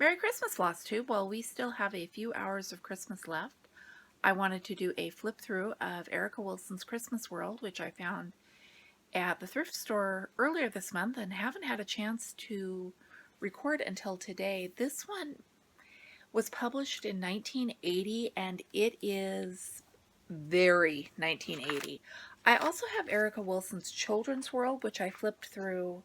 Merry Christmas, Floss Tube. Well, we still have a few hours of Christmas left. I wanted to do a flip through of Erica Wilson's Christmas World, which I found at the thrift store earlier this month and haven't had a chance to record until today. This one was published in 1980 and it is very 1980. I also have Erica Wilson's Children's World, which I flipped through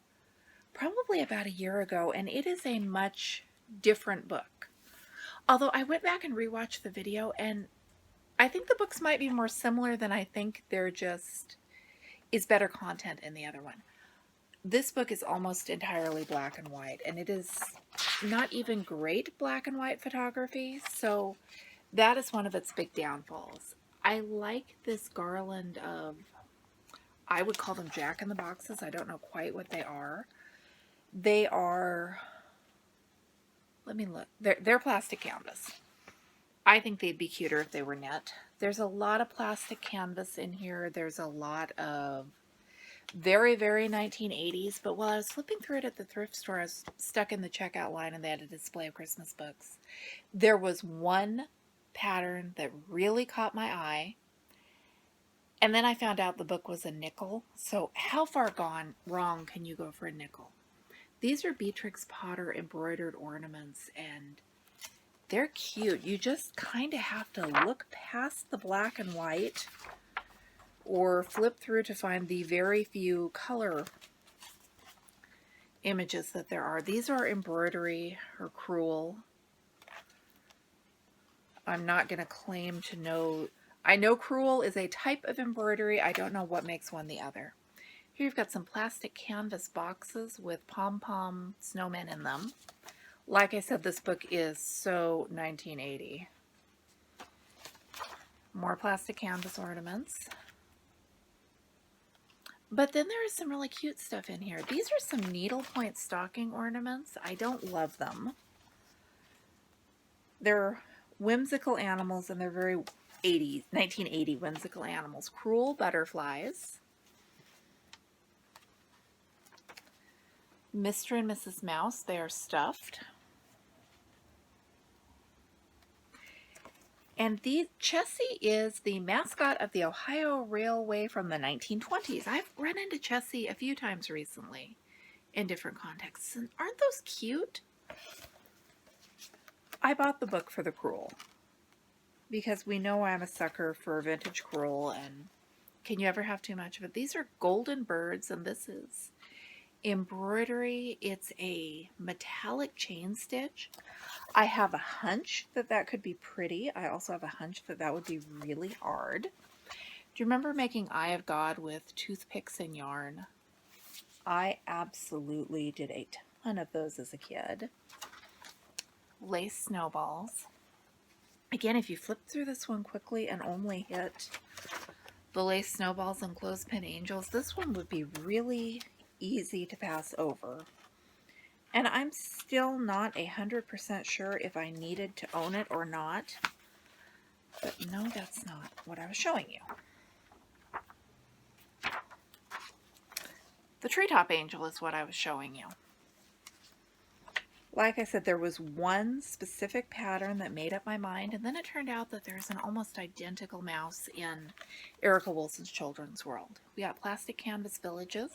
probably about a year ago, and it is a much different book. Although I went back and rewatched the video, and I think the books might be more similar than I think. There just is better content in the other one. This book is almost entirely black and white, and it is not even great black and white photography, so that is one of its big downfalls. I like this garland of, I would call them jack-in-the-boxes. I don't know quite what they are. They are, let me look, they're plastic canvas. I think they'd be cuter if they were knit. There's a lot of plastic canvas in here. There's a lot of very, very 1980s, but while I was flipping through it at the thrift store, I was stuck in the checkout line and they had a display of Christmas books. There was one pattern that really caught my eye, and then I found out the book was a nickel. So how far wrong can you go for a nickel? These are Beatrix Potter embroidered ornaments, and they're cute. You just kind of have to look past the black and white or flip through to find the very few color images that there are. These are embroidery or crewel. I'm not going to claim to know. I know crewel is a type of embroidery. I don't know what makes one the other. Here you've got some plastic canvas boxes with pom-pom snowmen in them. Like I said, this book is so 1980. More plastic canvas ornaments. But then there is some really cute stuff in here. These are some needlepoint stocking ornaments. I don't love them. They're whimsical animals, and they're very 1980 whimsical animals. Crewel butterflies. Mr. and Mrs. Mouse, they are stuffed. And Chessie is the mascot of the Ohio Railway from the 1920s. I've run into Chessie a few times recently in different contexts. And aren't those cute? I bought the book for the crewel because we know I'm a sucker for vintage crewel, and can you ever have too much of it? These are golden birds, and this is embroidery. It's a metallic chain stitch. I have a hunch that that could be pretty. I also have a hunch that that would be really hard. Do you remember making Eye of God with toothpicks and yarn? I absolutely did a ton of those as a kid. Lace snowballs. Again, if you flip through this one quickly and only hit the lace snowballs and clothespin angels, this one would be really easy to pass over. And I'm still not 100% sure if I needed to own it or not. But no, that's not what I was showing you. The Treetop Angel is what I was showing you. Like I said, there was one specific pattern that made up my mind, and then it turned out that there's an almost identical mouse in Erica Wilson's Children's World. We got plastic canvas villages.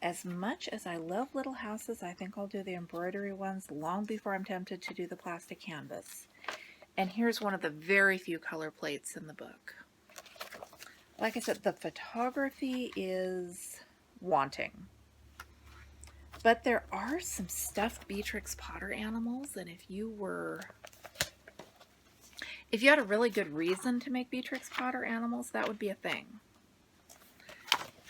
As much as I love little houses, I think I'll do the embroidery ones long before I'm tempted to do the plastic canvas. And here's one of the very few color plates in the book. Like I said, the photography is wanting. But there are some stuffed Beatrix Potter animals, and if you had a really good reason to make Beatrix Potter animals, that would be a thing.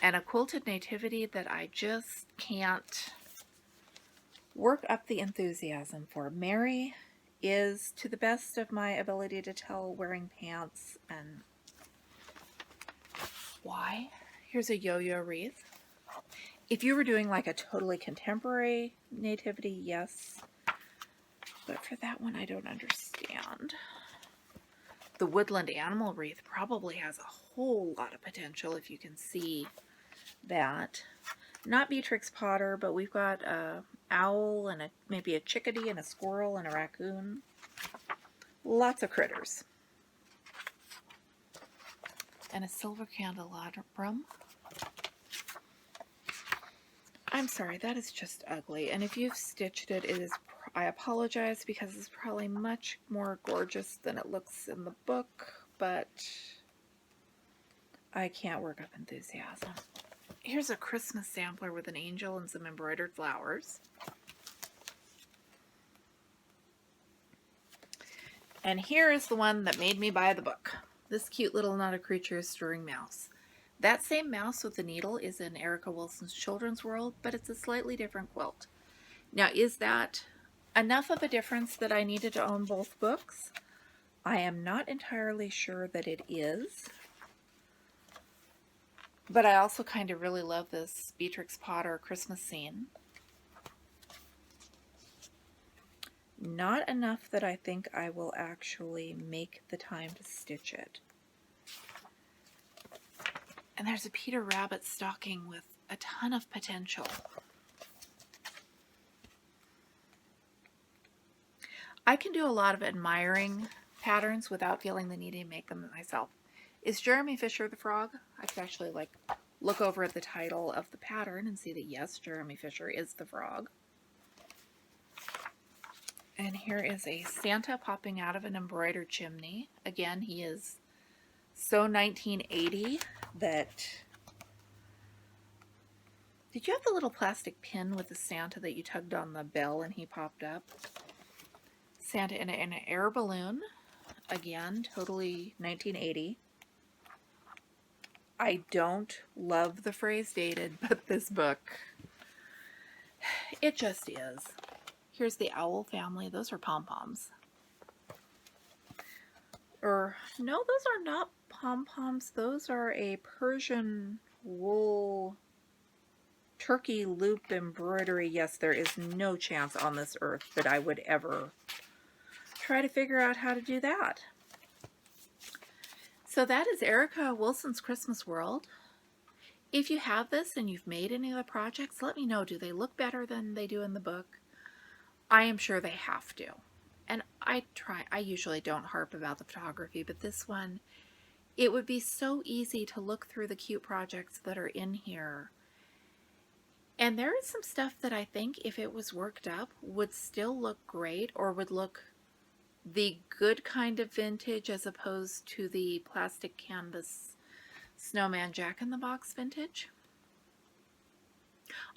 And a quilted nativity that I just can't work up the enthusiasm for. Mary is, to the best of my ability to tell, wearing pants. And why? Here's a yo-yo wreath. If you were doing like a totally contemporary nativity, yes. But for that one, I don't understand. The Woodland animal wreath probably has a whole lot of potential if you can see that. not Beatrix Potter, but we've got a owl and maybe a chickadee and a squirrel and a raccoon. Lots of critters. And a silver candelabrum. I'm sorry, that is just ugly. And if you've stitched it, I apologize because it's probably much more gorgeous than it looks in the book, but I can't work up enthusiasm. Here's a Christmas sampler with an angel and some embroidered flowers. And here is the one that made me buy the book. This cute little not a creature stirring mouse. That same mouse with the needle is in Erica Wilson's Children's World, but it's a slightly different quilt. Now, is that enough of a difference that I needed to own both books? I am not entirely sure that it is. But I also kind of really love this Beatrix Potter Christmas scene. Not enough that I think I will actually make the time to stitch it. And there's a Peter Rabbit stocking with a ton of potential. I can do a lot of admiring patterns without feeling the need to make them myself. Is Jeremy Fisher the frog? I could actually look over at the title of the pattern and see that yes, Jeremy Fisher is the frog. And here is a Santa popping out of an embroidered chimney. Again, he is so 1980 that... Did you have the little plastic pin with the Santa that you tugged on the bell and he popped up? Santa in an air balloon. Again, totally 1980. I don't love the phrase dated, but this book, it just is. Here's the owl family. Those are pom-poms. Or, no, those are not pom-poms. Those are a Persian wool turkey loop embroidery. Yes, there is no chance on this earth that I would ever try to figure out how to do that. So that is Erica Wilson's Christmas World. If you have this and you've made any of the projects, let me know. Do they look better than they do in the book? I am sure they have to. And I usually don't harp about the photography, but this one, it would be so easy to look through the cute projects that are in here. And there is some stuff that I think if it was worked up would still look great, or would look the good kind of vintage as opposed to the plastic canvas snowman jack-in-the-box vintage.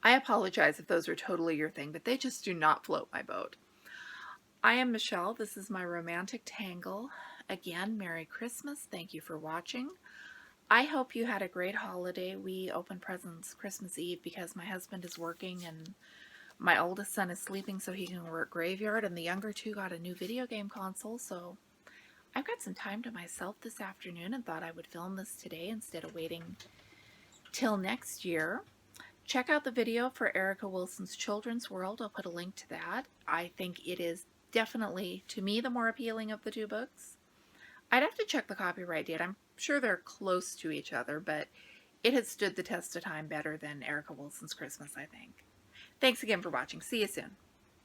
I apologize if those are totally your thing, but they just do not float my boat. I am Michelle. This is my romantic tangle. Again, Merry Christmas. Thank you for watching. I hope you had a great holiday. We opened presents Christmas Eve because my husband is working and my oldest son is sleeping so he can work graveyard, and the younger two got a new video game console, so I've got some time to myself this afternoon and thought I would film this today instead of waiting till next year. Check out the video for Erica Wilson's Children's World. I'll put a link to that. I think it is definitely, to me, the more appealing of the two books. I'd have to check the copyright date. I'm sure they're close to each other, but it has stood the test of time better than Erica Wilson's Christmas, I think. Thanks again for watching. See you soon.